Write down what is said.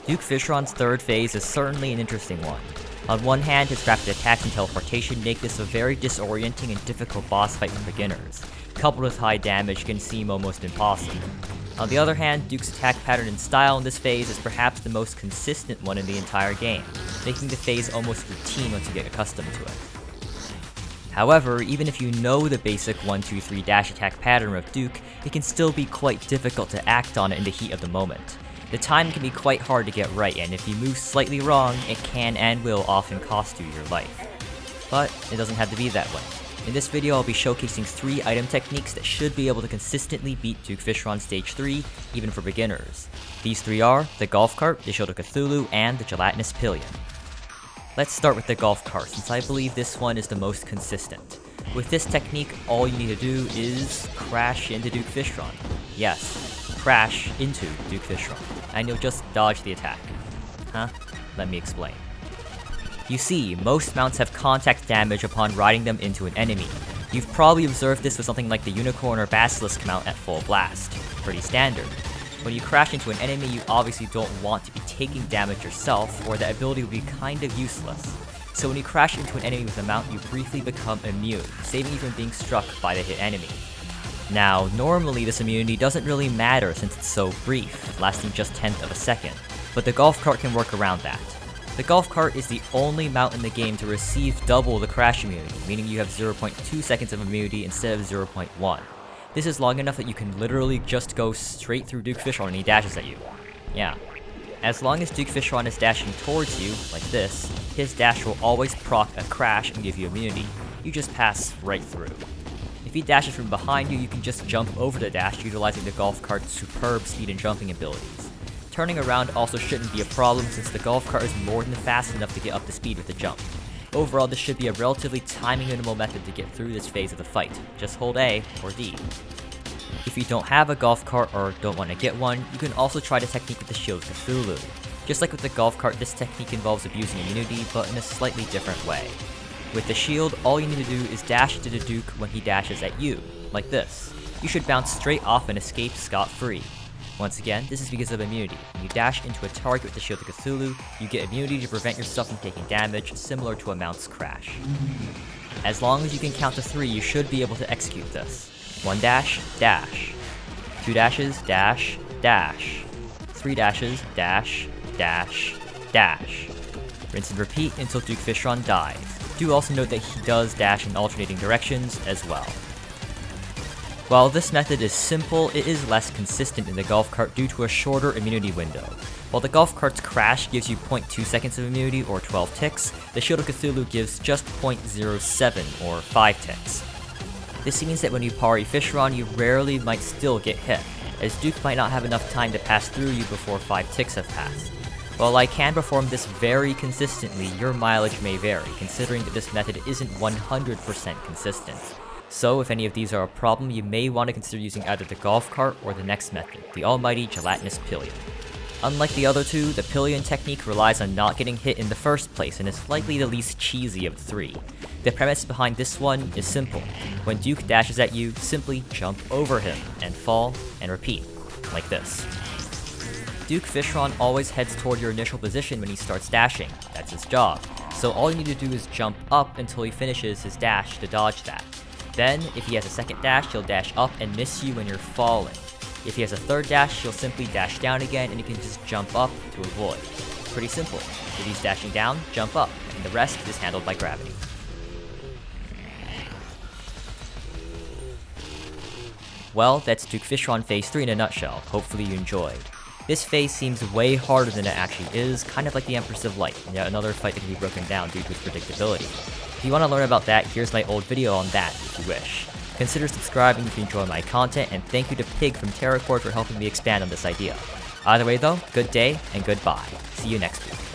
Duke Fishron's third phase is certainly an interesting one. On one hand, his rapid attacks and teleportation make this a very disorienting and difficult boss fight for beginners. Coupled with high damage, can seem almost impossible. On the other hand, Duke's attack pattern and style in this phase is perhaps the most consistent one in the entire game, making the phase almost routine once you get accustomed to it. However, even if you know the basic 1-2-3 dash attack pattern of Duke, it can still be quite difficult to act on it in the heat of the moment. The timing can be quite hard to get right, and if you move slightly wrong, it can and will often cost you your life. But it doesn't have to be that way. In this video, I'll be showcasing 3 item techniques that should be able to consistently beat Duke Fishron Stage 3, even for beginners. These 3 are the Golf Cart, the Shield of Cthulhu, and the Gelatinous Pillion. Let's start with the Golf Cart, since I believe this one is the most consistent. With this technique, all you need to do is crash into Duke Fishron. Yes, crash into Duke Fishron, and you'll just dodge the attack. Huh? Let me explain. You see, most mounts have contact damage upon riding them into an enemy. You've probably observed this with something like the Unicorn or Basilisk mount at full blast. Pretty standard. When you crash into an enemy, you obviously don't want to be taking damage yourself, or that ability would be kind of useless. So when you crash into an enemy with a mount, you briefly become immune, saving you from being struck by the hit enemy. Now, normally this immunity doesn't really matter since it's so brief, lasting just 1/10 of a second, but the Golf Cart can work around that. The Golf Cart is the only mount in the game to receive double the crash immunity, meaning you have 0.2 seconds of immunity instead of 0.1. This is long enough that you can literally just go straight through Duke Fishron when he dashes at you. Yeah. As long as Duke Fishron is dashing towards you, like this, his dash will always proc a crash and give you immunity. You just pass right through. If he dashes from behind you, you can just jump over the dash, utilizing the Golf Cart's superb speed and jumping abilities. Turning around also shouldn't be a problem since the Golf Cart is more than fast enough to get up to speed with the jump. Overall, this should be a relatively timing minimal method to get through this phase of the fight. Just hold A or D. If you don't have a Golf Cart or don't want to get one, you can also try the technique with the Shield of Cthulhu. Just like with the Golf Cart, this technique involves abusing immunity, but in a slightly different way. With the shield, all you need to do is dash into the Duke when he dashes at you, like this. You should bounce straight off and escape scot-free. Once again, this is because of immunity. When you dash into a target with the Shield of Cthulhu, you get immunity to prevent yourself from taking damage, similar to a mount's crash. As long as you can count to 3, you should be able to execute this. 1 dash, dash. 2 dashes, dash, dash. 3 dashes, dash, dash, dash. Rinse and repeat until Duke Fishron dies. Do also note that he does dash in alternating directions as well. While this method is simple, it is less consistent in the Golf Cart due to a shorter immunity window. While the Golf Cart's crash gives you 0.2 seconds of immunity or 12 ticks, the Shield of Cthulhu gives just 0.07 or 5 ticks. This means that when you parry Fishron, you rarely might still get hit, as Duke might not have enough time to pass through you before 5 ticks have passed. While I can perform this very consistently, your mileage may vary, considering that this method isn't 100% consistent. So if any of these are a problem, you may want to consider using either the Golf Cart or the next method, the almighty Gelatinous Pillion. Unlike the other two, the Pillion technique relies on not getting hit in the first place and is likely the least cheesy of the 3. The premise behind this one is simple. When Duke dashes at you, simply jump over him and fall and repeat, like this. Duke Fishron always heads toward your initial position when he starts dashing. That's his job. So all you need to do is jump up until he finishes his dash to dodge that. Then, if he has a second dash, he'll dash up and miss you when you're falling. If he has a third dash, he'll simply dash down again and you can just jump up to avoid. Pretty simple. If he's dashing down, jump up, and the rest is handled by gravity. Well, that's Duke Fishron Phase 3 in a nutshell. Hopefully you enjoyed. This phase seems way harder than it actually is, kind of like the Empress of Light, and yet another fight that can be broken down due to its predictability. If you want to learn about that, here's my old video on that if you wish. Consider subscribing if you enjoy my content, and thank you to Pig from Terraria for helping me expand on this idea. Either way though, good day and goodbye. See you next week.